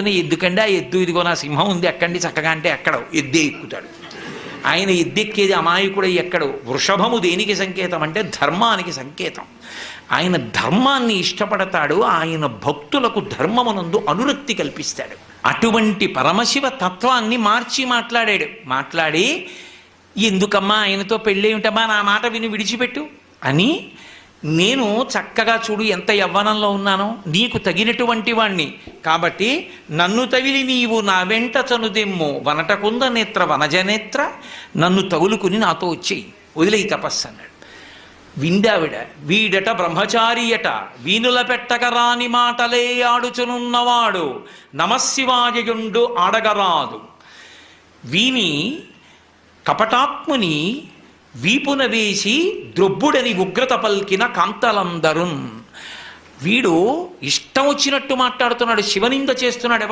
ఎద్దుకండి ఆ ఎద్దు ఇదిగో నా సింహం ఉంది ఎక్కండి చక్కగా అంటే ఎక్కడో ఎద్దే ఎక్కుతాడు. ఆయన ఎద్దెక్కేది అమాయకుడు ఎక్కడు. వృషభము దేనికి సంకేతం అంటే ధర్మానికి సంకేతం. ఆయన ధర్మాన్ని ఇష్టపడతాడు. ఆయన భక్తులకు ధర్మమునందు అనురక్తి కల్పిస్తాడు. అటువంటి పరమశివ తత్వాన్ని మార్చి మాట్లాడి ఎందుకమ్మా ఆయనతో పెళ్ళేమిటమ్మా నా మాట విని విడిచిపెట్టు అని, నేను చక్కగా చూడు ఎంత యవ్వనంలో ఉన్నానో, నీకు తగినటువంటి వాణ్ణి కాబట్టి నన్ను తగిలి నీవు నా వెంట చనుదెమ్ము వనటకుంద నేత్ర వనజనేత్ర, నన్ను తగులుకుని నాతో వచ్చేయి, వదిలేయి తపస్సు అన్నాడు. విందావిడ వీడట బ్రహ్మచారియట వీనుల పెట్టగరాని మాటలే ఆడుచునున్నవాడు నమశివాయయుండు ఆడగరాదు. వీని కపటాత్ముని వీపున వేసి ద్రొబ్బుడని ఉగ్రత పల్కిన కాంతలందరున్. వీడు ఇష్టం వచ్చినట్టు మాట్లాడుతున్నాడు, శివనింద చేస్తున్నాడు.